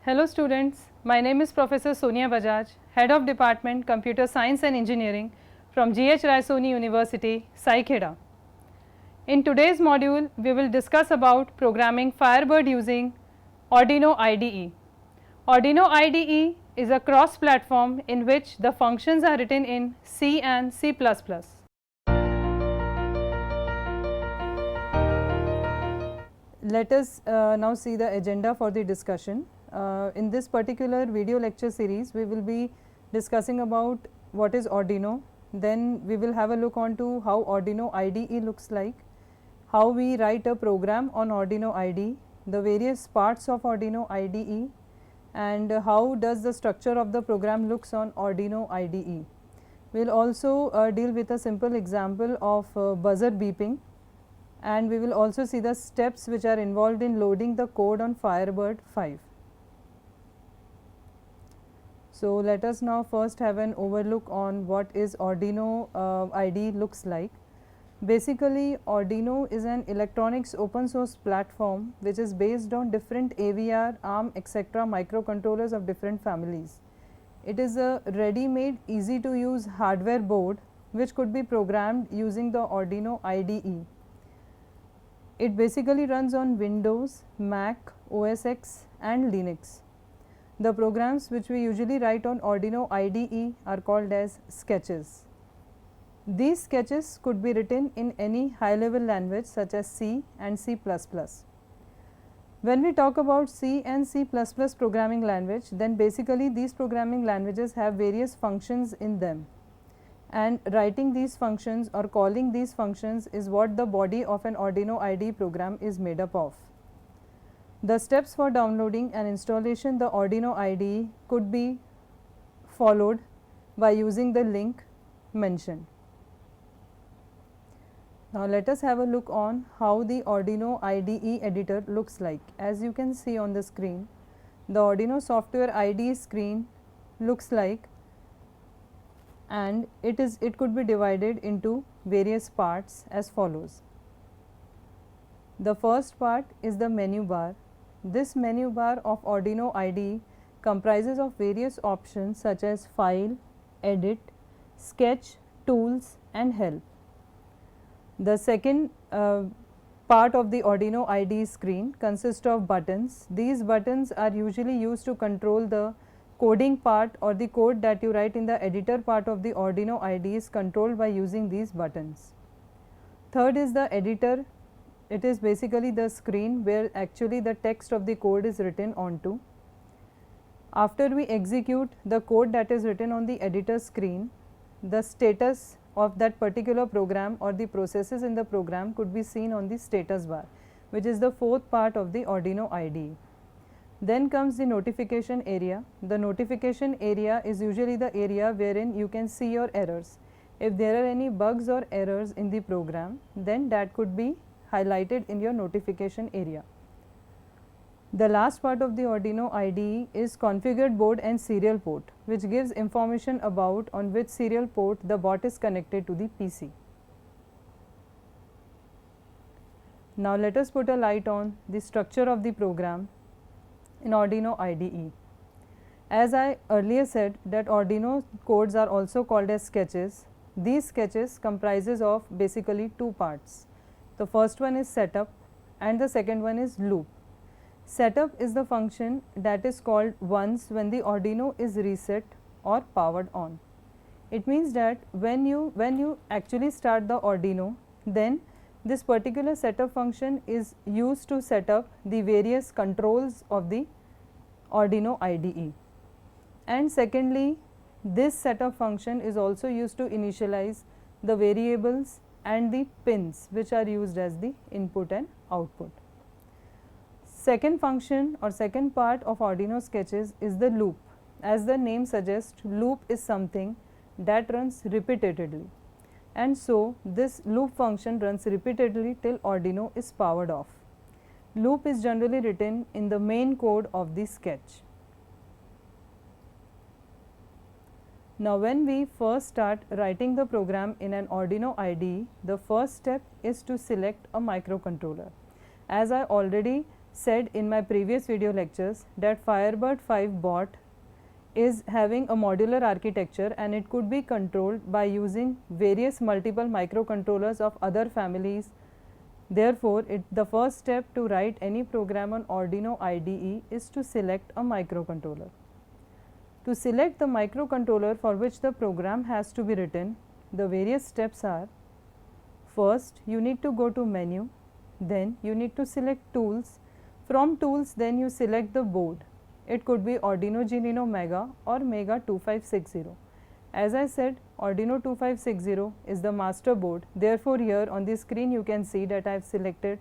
Hello students, my name is Professor Sonia Bajaj, Head of Department Computer Science and Engineering from GH Raisoni University, Saikheda. In today's module, we will discuss about programming Firebird using Arduino IDE. Arduino IDE is a cross-platform in which the functions are written in C and C++. Let us now see the agenda for the discussion. In this particular video lecture series, we will be discussing about what is Arduino, then we will have a look on to how Arduino IDE looks like, how we write a program on Arduino IDE, the various parts of Arduino IDE, and how does the structure of the program looks on Arduino IDE. We will also deal with a simple example of buzzer beeping, and we will also see the steps which are involved in loading the code on Firebird 5. So, let us now first have an overlook on what is Arduino IDE looks like. Basically, Arduino is an electronics open source platform which is based on different AVR, ARM, etc. microcontrollers of different families. It is a ready-made, easy to use hardware board which could be programmed using the Arduino IDE. It basically runs on Windows, Mac, OS X and Linux. The programs which we usually write on Arduino IDE are called as sketches. These sketches could be written in any high level language such as C and C++. When we talk about C and C++ programming language, then basically these programming languages have various functions in them, and writing these functions or calling these functions is what the body of an Arduino IDE program is made up of. The steps for downloading and installation the Arduino IDE could be followed by using the link mentioned. Now, let us have a look on how the Arduino IDE editor looks like. As you can see on the screen, the Arduino software IDE screen looks like, and it could be divided into various parts as follows. The first part is the menu bar. This menu bar of Arduino IDE comprises of various options such as File, Edit, Sketch, Tools and Help. The second part of the Arduino IDE screen consists of buttons. These buttons are usually used to control the coding part, or the code that you write in the editor part of the Arduino IDE is controlled by using these buttons. Third is the editor. It is basically the screen where actually the text of the code is written onto. After we execute the code that is written on the editor screen, the status of that particular program or the processes in the program could be seen on the status bar, which is the fourth part of the Arduino IDE. Then comes the notification area. The notification area is usually the area wherein you can see your errors. If there are any bugs or errors in the program, then that could be highlighted in your notification area. The last part of the Arduino IDE is configured board and serial port, which gives information about on which serial port the bot is connected to the PC. Now, let us put a light on the structure of the program in Arduino IDE. As I earlier said that Arduino codes are also called as sketches. These sketches comprises of basically two parts. The first one is setup and the second one is loop. Setup is the function that is called once when the Arduino is reset or powered on. It means that when you actually start the Arduino, then this particular setup function is used to set up the various controls of the Arduino IDE. And secondly, this setup function is also used to initialize the variables and the pins which are used as the input and output. Second function or second part of Arduino sketches is the loop. As the name suggests, loop is something that runs repeatedly, and so this loop function runs repeatedly till Arduino is powered off. Loop is generally written in the main code of the sketch. Now, when we first start writing the program in an Arduino IDE, the first step is to select a microcontroller. As I already said in my previous video lectures that Firebird 5 board is having a modular architecture and it could be controlled by using various multiple microcontrollers of other families. Therefore, the first step to write any program on Arduino IDE is to select a microcontroller. To select the microcontroller for which the program has to be written, the various steps are: first, you need to go to menu, then you need to select tools. From tools, then you select the board. It could be Arduino Mega or Mega 2560. As I said, Arduino 2560 is the master board. Therefore, here on the screen you can see that I have selected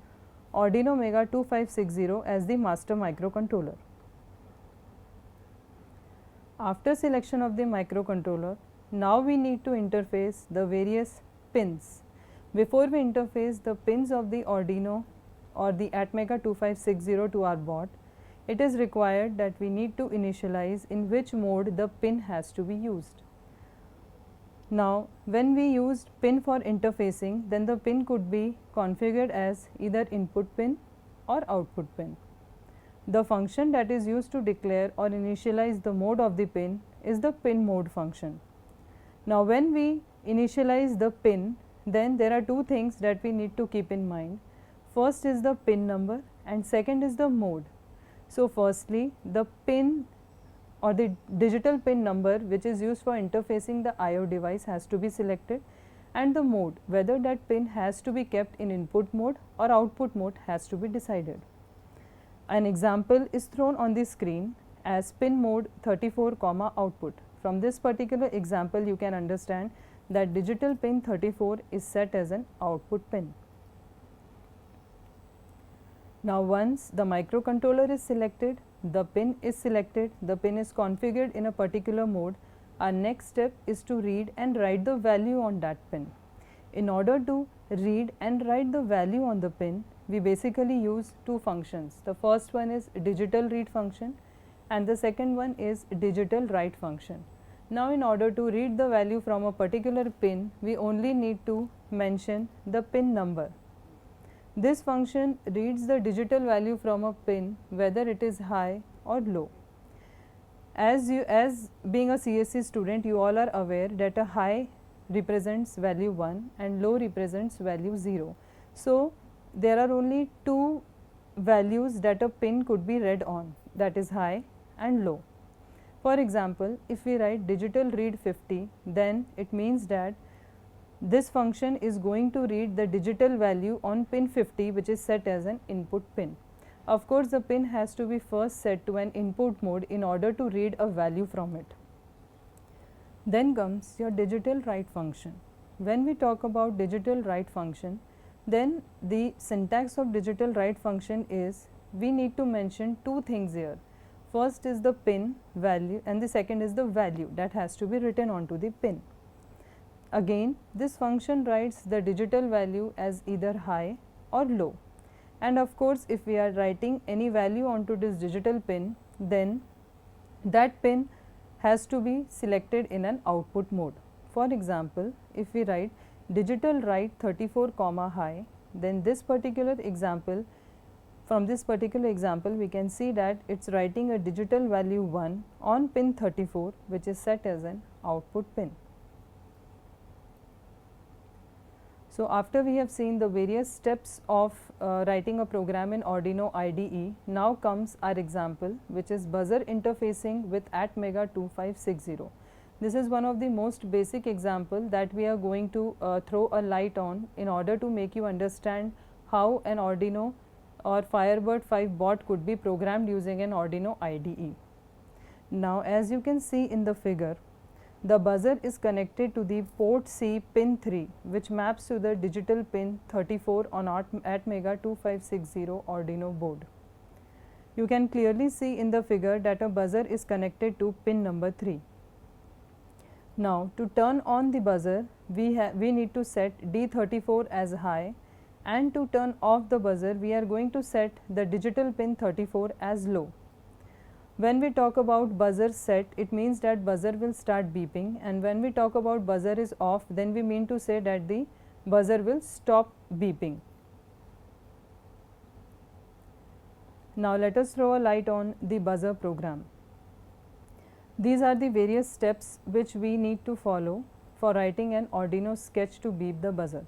Arduino Mega 2560 as the master microcontroller. After selection of the microcontroller, now we need to interface the various pins. Before we interface the pins of the Arduino or the ATMEGA 2560 to our board, it is required that we need to initialize in which mode the pin has to be used. Now, when we used pin for interfacing, then the pin could be configured as either input pin or output pin. The function that is used to declare or initialize the mode of the pin is the pin mode function. Now, when we initialize the pin, then there are two things that we need to keep in mind. First is the pin number and second is the mode. So, firstly, the pin or the digital pin number which is used for interfacing the IO device has to be selected, and the mode, whether that pin has to be kept in input mode or output mode, has to be decided. An example is thrown on the screen as pin mode 34, output. From this particular example, you can understand that digital pin 34 is set as an output pin. Now, once the microcontroller is selected, the pin is selected, the pin is configured in a particular mode, our next step is to read and write the value on that pin. In order to read and write the value on the pin, we basically use two functions. The first one is digital read function and the second one is digital write function. Now, in order to read the value from a particular pin, we only need to mention the pin number. This function reads the digital value from a pin whether it is high or low. As being a CSC student, you all are aware that a high represents value 1 and low represents value 0. So, there are only two values that a pin could be read on, that is high and low. For example, if we write digital read 50, then it means that this function is going to read the digital value on pin 50, which is set as an input pin. Of course, the pin has to be first set to an input mode in order to read a value from it. Then comes your digital write function. When we talk about digital write function, then the syntax of digital write function is we need to mention two things here. First is the pin value and the second is the value that has to be written onto the pin. Again, this function writes the digital value as either high or low, and of course, if we are writing any value onto this digital pin, then that pin has to be selected in an output mode. For example, if we write digital write 34, high, then this particular example, from this particular example we can see that it is writing a digital value 1 on pin 34, which is set as an output pin. So, after we have seen the various steps of writing a program in Arduino IDE, now comes our example, which is buzzer interfacing with ATMEGA 2560. This is one of the most basic example that we are going to throw a light on in order to make you understand how an Arduino or Firebird 5 board could be programmed using an Arduino IDE. Now, as you can see in the figure, the buzzer is connected to the port C pin 3, which maps to the digital pin 34 on ATMEGA 2560 Arduino board. You can clearly see in the figure that a buzzer is connected to pin number 3. Now, to turn on the buzzer, we need to set D34 as high, and to turn off the buzzer, we are going to set the digital pin 34 as low. When we talk about buzzer set, it means that buzzer will start beeping, and when we talk about buzzer is off, then we mean to say that the buzzer will stop beeping. Now let us throw a light on the buzzer program. These are the various steps which we need to follow for writing an Arduino sketch to beep the buzzer.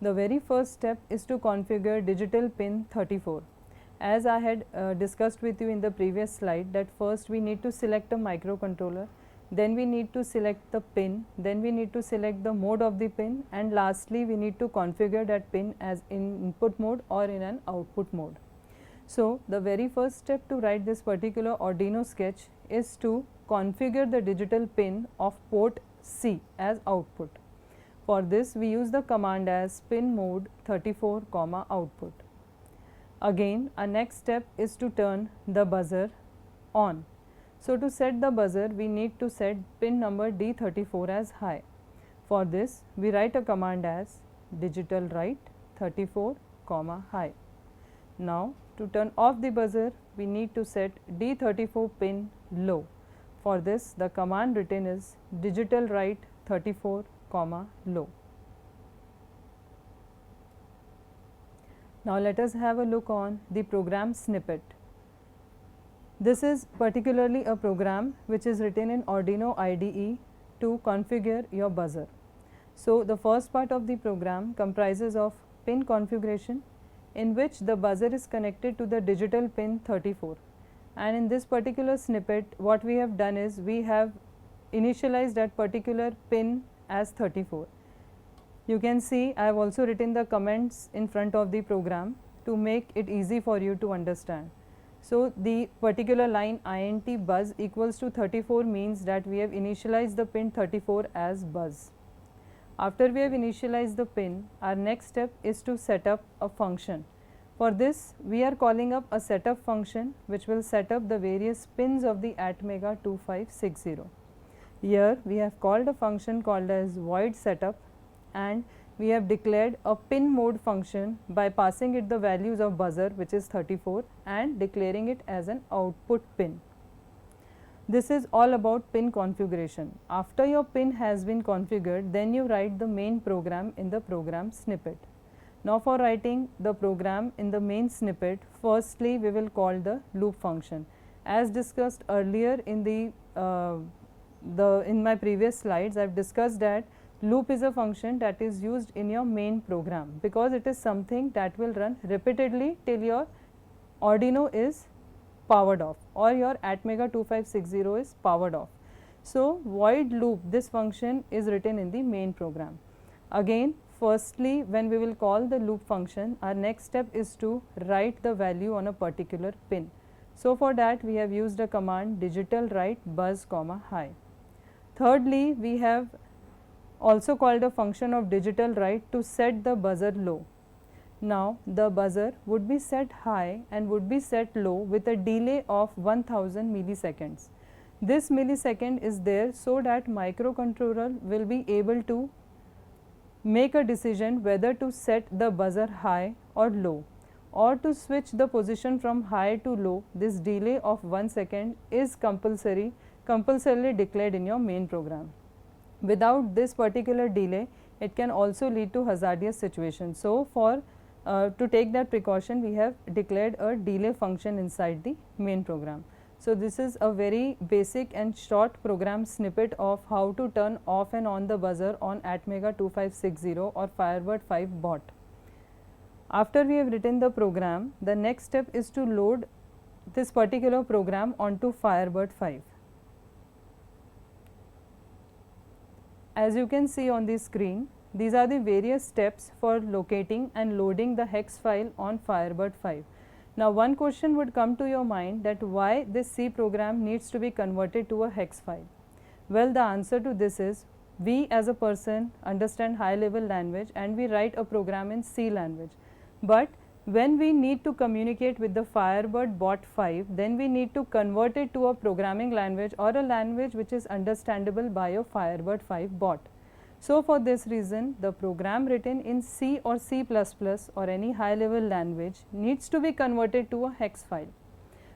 The very first step is to configure digital pin 34. As I had discussed with you in the previous slide, that first we need to select a microcontroller, then we need to select the pin, then we need to select the mode of the pin, and lastly we need to configure that pin as in input mode or in an output mode. So the very first step to write this particular Arduino sketch is to configure the digital pin of port C as output. For this we use the command as pin mode 34, output. Again, our next step is to turn the buzzer on. So to set the buzzer, we need to set pin number D34 as high. For this we write a command as digital write 34, high. Now to turn off the buzzer, we need to set D34 pin low. For this the command written is digital write 34, low. Now let us have a look on the program snippet. This is particularly a program which is written in Arduino IDE to configure your buzzer. So the first part of the program comprises of pin configuration, in which the buzzer is connected to the digital pin 34. And in this particular snippet, what we have done is we have initialized that particular pin as 34. You can see I have also written the comments in front of the program to make it easy for you to understand. So the particular line int buzz equals to 34 means that we have initialized the pin 34 as buzz. After we have initialized the pin, our next step is to set up a function. For this we are calling up a setup function which will set up the various pins of the ATMEGA 2560. Here we have called a function called as void setup, and we have declared a pin mode function by passing it the values of buzzer, which is 34, and declaring it as an output pin. This is all about pin configuration. After your pin has been configured, then you write the main program in the program snippet. Now for writing the program in the main snippet, firstly we will call the loop function. As discussed earlier in in my previous slides, I have discussed that loop is a function that is used in your main program because it is something that will run repeatedly till your Arduino is powered off or your ATMEGA 2560 is powered off. So void loop, this function is written in the main program. Again, firstly when we will call the loop function, our next step is to write the value on a particular pin. So for that we have used a command digital write buzz, high. Thirdly, we have also called a function of digital write to set the buzzer low. Now the buzzer would be set high and would be set low with a delay of 1000 milliseconds. This millisecond is there so that microcontroller will be able to make a decision whether to set the buzzer high or low, or to switch the position from high to low. This delay of 1 second is compulsorily declared in your main program. Without this particular delay, it can also lead to hazardous situations. So to take that precaution, we have declared a delay function inside the main program. So this is a very basic and short program snippet of how to turn off and on the buzzer on ATMEGA 2560 or Firebird 5 bot. After we have written the program, the next step is to load this particular program onto Firebird 5. As you can see on the screen, these are the various steps for locating and loading the hex file on Firebird 5. Now one question would come to your mind that why this C program needs to be converted to a hex file. Well, the answer to this is we as a person understand high level language and we write a program in C language. But when we need to communicate with the Firebird bot 5, then we need to convert it to a programming language or a language which is understandable by a Firebird 5 bot. So for this reason, the program written in C or C++ or any high level language needs to be converted to a hex file.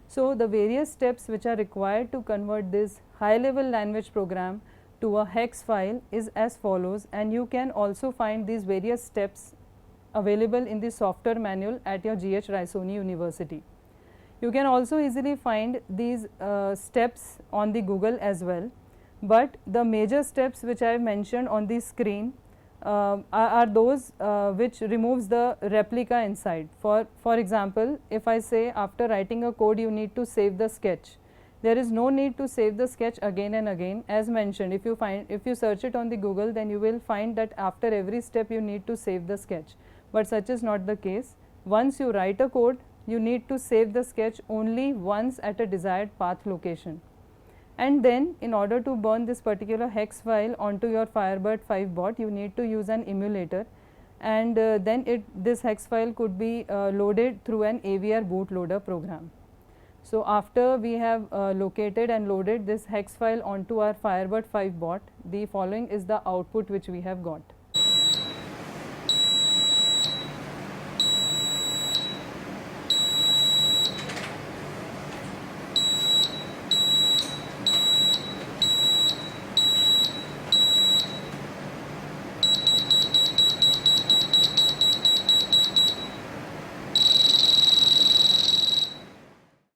So the various steps which are required to convert this high level language program to a hex file is as follows, and you can also find these various steps available in the software manual at your GH Raisoni University. You can also easily find these steps on the Google as well, but the major steps which I have mentioned on the screen are those which removes the replica inside. For example, if I say after writing a code you need to save the sketch, there is no need to save the sketch again and again. As mentioned, if you search it on the Google, then you will find that after every step you need to save the sketch, but such is not the case. Once you write a code, you need to save the sketch only once at a desired path location. And then in order to burn this particular hex file onto your Firebird 5 board, you need to use an emulator, and then this hex file could be loaded through an AVR bootloader program. So after we have located and loaded this hex file onto our Firebird 5 bot, the following is the output which we have got.